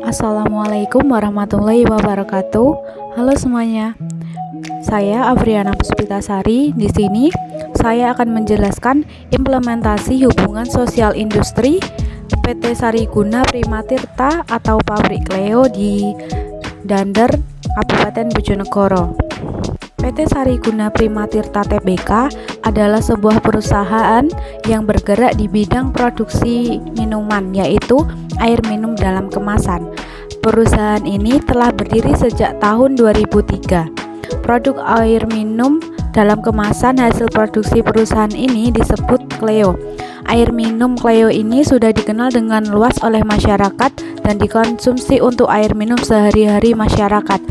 Assalamualaikum warahmatullahi wabarakatuh. Halo semuanya. Saya Afriana Puspitasari. Di sini saya akan menjelaskan implementasi hubungan sosial industri PT Sariguna Primatirta atau Pabrik Cleo di Dander, Kabupaten Bojonegoro. PT Sariguna Primatirta Tbk adalah sebuah perusahaan yang bergerak di bidang produksi minuman, yaitu air minum dalam kemasan. Perusahaan ini telah berdiri sejak tahun 2003. Produk air minum dalam kemasan hasil produksi perusahaan ini disebut Cleo. Air minum Cleo ini sudah dikenal dengan luas oleh masyarakat dan dikonsumsi untuk air minum sehari-hari masyarakat.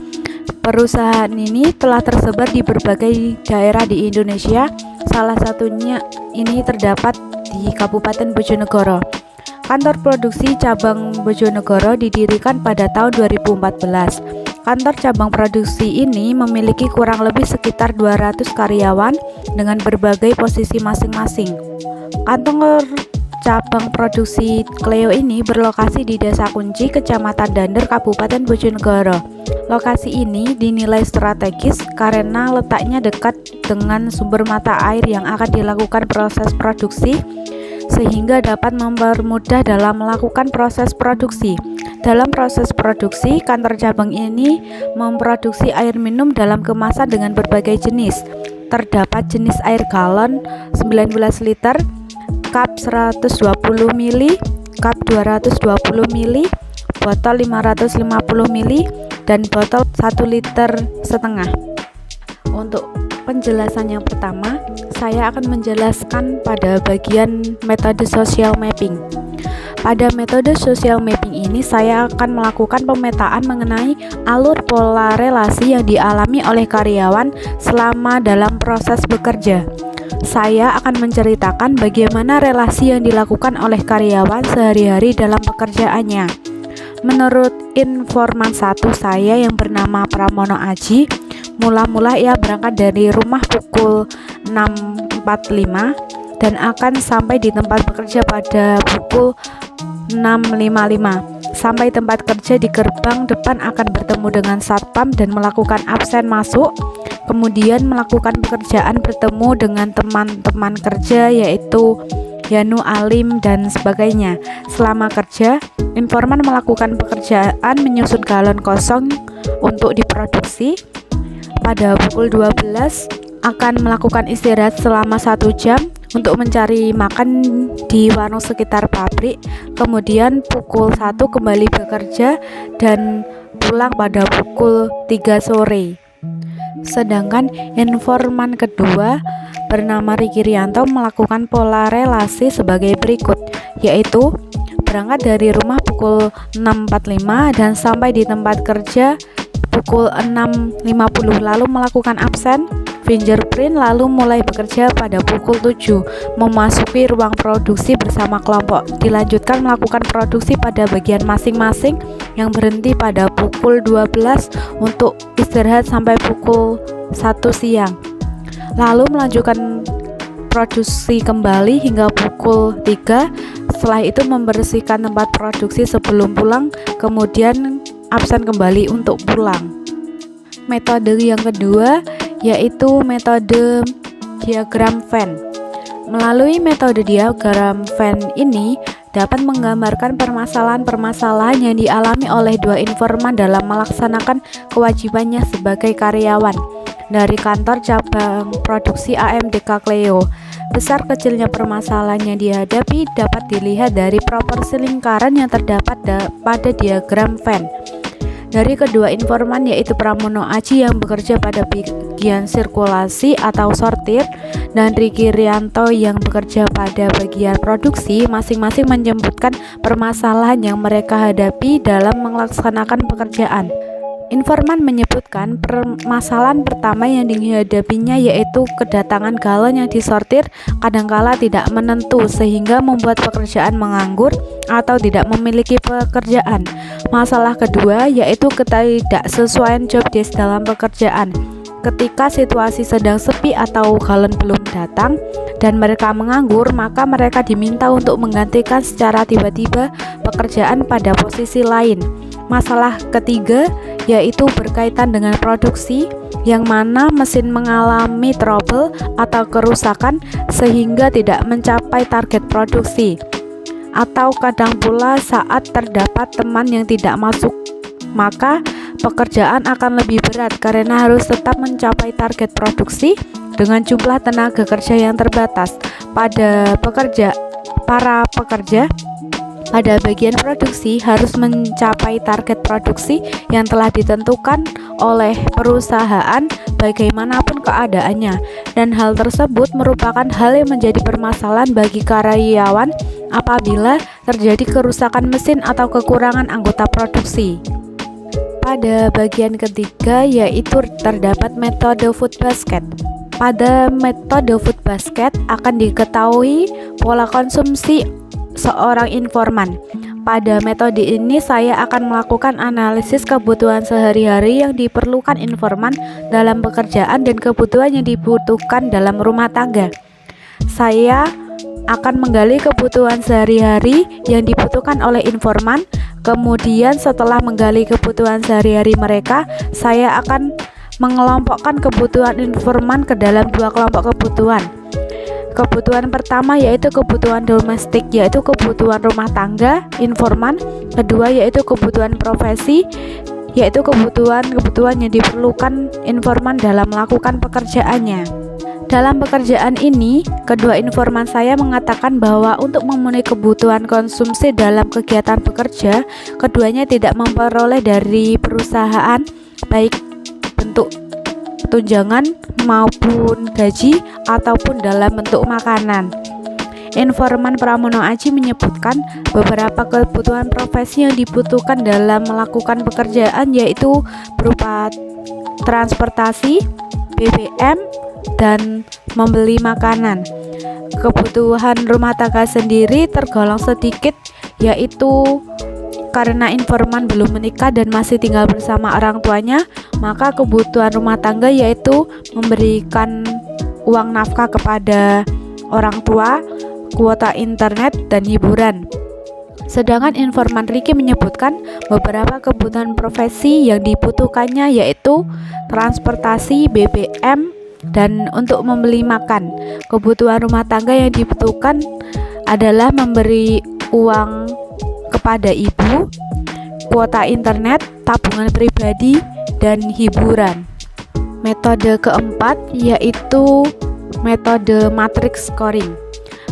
Perusahaan ini telah tersebar di berbagai daerah di Indonesia, salah satunya ini terdapat di Kabupaten Bojonegoro. Kantor produksi cabang Bojonegoro didirikan pada tahun 2014. Kantor cabang produksi ini memiliki kurang lebih sekitar 200 karyawan dengan berbagai posisi masing-masing. Kantor cabang produksi Cleo ini berlokasi di Desa Kunci, Kecamatan Dander, Kabupaten Bojonegoro. Lokasi ini dinilai strategis karena letaknya dekat dengan sumber mata air yang akan dilakukan proses produksi, sehingga dapat mempermudah dalam melakukan proses produksi. Dalam proses produksi, kantor cabang ini memproduksi air minum dalam kemasan dengan berbagai jenis. Terdapat jenis air galon 19 liter, cup 120 ml, cup 220 ml, botol 550 ml, dan botol 1,5 liter. Untuk penjelasan yang pertama, saya akan menjelaskan pada bagian metode social mapping. Pada metode social mapping ini, saya akan melakukan pemetaan mengenai alur pola relasi yang dialami oleh karyawan selama dalam proses bekerja. Saya akan menceritakan bagaimana relasi yang dilakukan oleh karyawan sehari-hari dalam pekerjaannya. Menurut informan satu saya yang bernama Pramono Aji, mula-mula ia berangkat dari rumah pukul 6.45 dan akan sampai di tempat bekerja pada pukul 6.55. Sampai tempat kerja di gerbang depan akan bertemu dengan satpam dan melakukan absen masuk, kemudian melakukan pekerjaan bertemu dengan teman-teman kerja yaitu Yanu, Alim, dan sebagainya. Selama kerja, informan melakukan pekerjaan menyusun galon kosong untuk diproduksi. Pada pukul 12 akan melakukan istirahat selama 1 jam untuk mencari makan di warung sekitar pabrik. Kemudian pukul 1 kembali bekerja dan pulang pada pukul 3 sore. Sedangkan informan kedua bernama Riki Rianto melakukan pola relasi sebagai berikut, yaitu berangkat dari rumah pukul 6.45 dan sampai di tempat kerja pukul 6.50, lalu melakukan absen, fingerprint, lalu mulai bekerja pada pukul 7, memasuki ruang produksi bersama kelompok, dilanjutkan melakukan produksi pada bagian masing-masing yang berhenti pada pukul 12 untuk istirahat sampai pukul 1 siang, lalu melanjutkan produksi kembali hingga pukul 3. Setelah itu membersihkan tempat produksi sebelum pulang, kemudian absen kembali untuk pulang. Metode yang kedua yaitu metode diagram Venn. Melalui metode diagram Venn ini dapat menggambarkan permasalahan-permasalahan yang dialami oleh dua informan dalam melaksanakan kewajibannya sebagai karyawan dari kantor cabang produksi AMDK Cleo. Besar kecilnya permasalahan yang dihadapi dapat dilihat dari proporsi lingkaran yang terdapat pada diagram Venn. Dari kedua informan yaitu Pramono Aji yang bekerja pada bagian sirkulasi atau sortir dan Riki Rianto yang bekerja pada bagian produksi, masing-masing menyebutkan permasalahan yang mereka hadapi dalam melaksanakan pekerjaan. Informan menyebutkan permasalahan pertama yang dihadapinya yaitu kedatangan galon yang disortir kadangkala tidak menentu sehingga membuat pekerjaan menganggur atau tidak memiliki pekerjaan. Masalah kedua yaitu ketidaksesuaian job desk dalam pekerjaan. Ketika situasi sedang sepi atau galon belum datang dan mereka menganggur, maka mereka diminta untuk menggantikan secara tiba-tiba pekerjaan pada posisi lain. Masalah ketiga yaitu berkaitan dengan produksi, yang mana mesin mengalami trouble atau kerusakan sehingga tidak mencapai target produksi. Atau kadang pula saat terdapat teman yang tidak masuk, maka pekerjaan akan lebih berat karena harus tetap mencapai target produksi dengan jumlah tenaga kerja yang terbatas. Para pekerja pada bagian produksi harus mencapai target produksi yang telah ditentukan oleh perusahaan bagaimanapun keadaannya, dan hal tersebut merupakan hal yang menjadi permasalahan bagi karyawan apabila terjadi kerusakan mesin atau kekurangan anggota produksi. Pada bagian ketiga yaitu terdapat metode food basket. Pada metode food basket akan diketahui pola konsumsi seorang informan. Pada metode ini saya akan melakukan analisis kebutuhan sehari-hari yang diperlukan informan dalam pekerjaan dan kebutuhan yang dibutuhkan dalam rumah tangga. Saya akan menggali kebutuhan sehari-hari yang dibutuhkan oleh informan. Kemudian setelah menggali kebutuhan sehari-hari mereka, saya akan mengelompokkan kebutuhan informan ke dalam dua kelompok kebutuhan. Kebutuhan pertama yaitu kebutuhan domestik, yaitu kebutuhan rumah tangga informan. Kedua yaitu kebutuhan profesi, yaitu kebutuhan yang diperlukan informan dalam melakukan pekerjaannya. Dalam pekerjaan ini, kedua informan saya mengatakan bahwa untuk memenuhi kebutuhan konsumsi dalam kegiatan bekerja, keduanya tidak memperoleh dari perusahaan baik bentuk tunjangan maupun gaji ataupun dalam bentuk makanan. Informan Pramono Aji menyebutkan beberapa kebutuhan profesi yang dibutuhkan dalam melakukan pekerjaan yaitu berupa transportasi, BBM, dan membeli makanan. Kebutuhan rumah tangga sendiri tergolong sedikit, yaitu karena informan belum menikah dan masih tinggal bersama orang tuanya, maka kebutuhan rumah tangga yaitu memberikan uang nafkah kepada orang tua, kuota internet, dan hiburan. Sedangkan informan Riki menyebutkan beberapa kebutuhan profesi yang dibutuhkannya yaitu transportasi, BBM, dan untuk membeli makan. Kebutuhan rumah tangga yang dibutuhkan adalah memberi uang kepada ibu, kuota internet, tabungan pribadi, dan hiburan. Metode keempat yaitu metode matrix scoring.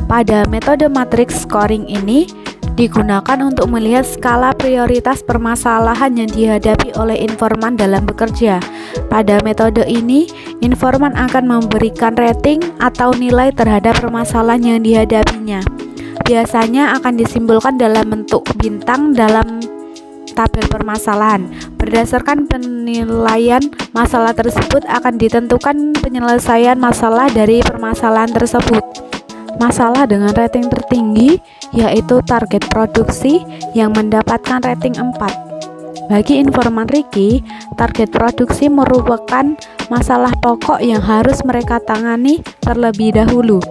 Pada metode matrix scoring ini digunakan untuk melihat skala prioritas permasalahan yang dihadapi oleh informan dalam bekerja. Pada metode ini, informan akan memberikan rating atau nilai terhadap permasalahan yang dihadapinya. Biasanya akan disimbolkan dalam bentuk bintang dalam tabel permasalahan. Berdasarkan penilaian masalah tersebut akan ditentukan penyelesaian masalah dari permasalahan tersebut. Masalah dengan rating tertinggi yaitu target produksi yang mendapatkan rating 4. Bagi informan Riki, target produksi merupakan masalah pokok yang harus mereka tangani terlebih dahulu.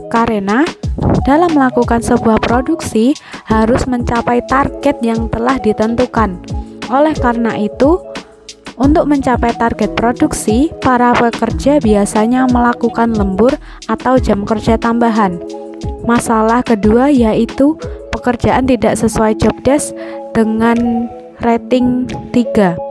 Karena dalam melakukan sebuah produksi harus mencapai target yang telah ditentukan. Oleh karena itu, untuk mencapai target produksi, para pekerja biasanya melakukan lembur atau jam kerja tambahan. Masalah kedua yaitu pekerjaan tidak sesuai job desk dengan rating 3.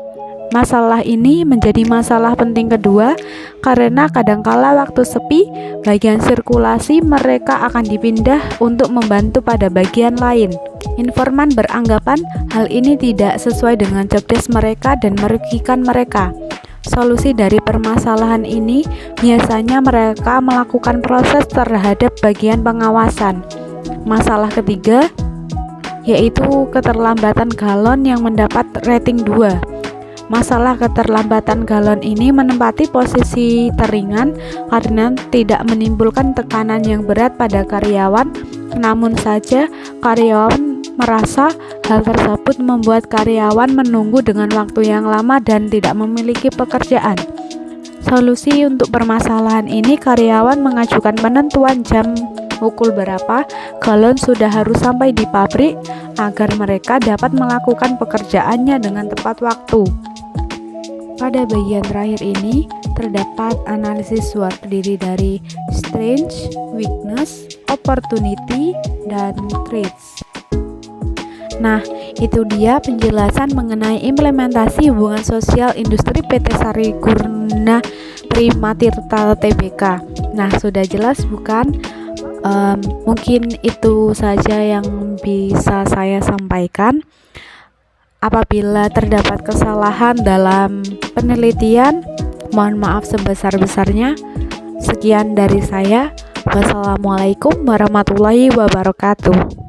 Masalah ini menjadi masalah penting kedua karena kadangkala waktu sepi, bagian sirkulasi mereka akan dipindah untuk membantu pada bagian lain. Informan beranggapan hal ini tidak sesuai dengan job desk mereka dan merugikan mereka. Solusi dari permasalahan ini biasanya mereka melakukan proses terhadap bagian pengawasan. Masalah ketiga yaitu keterlambatan galon yang mendapat rating 2. Masalah keterlambatan galon ini menempati posisi teringan karena tidak menimbulkan tekanan yang berat pada karyawan. Namun saja karyawan merasa hal tersebut membuat karyawan menunggu dengan waktu yang lama dan tidak memiliki pekerjaan. Solusi untuk permasalahan ini, karyawan mengajukan penentuan jam pukul berapa galon sudah harus sampai di pabrik agar mereka dapat melakukan pekerjaannya dengan tepat waktu. Pada bagian terakhir ini terdapat analisis SWOT terdiri dari strength, weakness, opportunity, dan threats. Nah, itu dia penjelasan mengenai implementasi hubungan sosial industri PT Sarigurna Primatirta Tbk. Nah, sudah jelas bukan? Mungkin itu saja yang bisa saya sampaikan. Apabila terdapat kesalahan dalam penelitian, mohon maaf sebesar-besarnya. Sekian dari saya. Wassalamualaikum warahmatullahi wabarakatuh.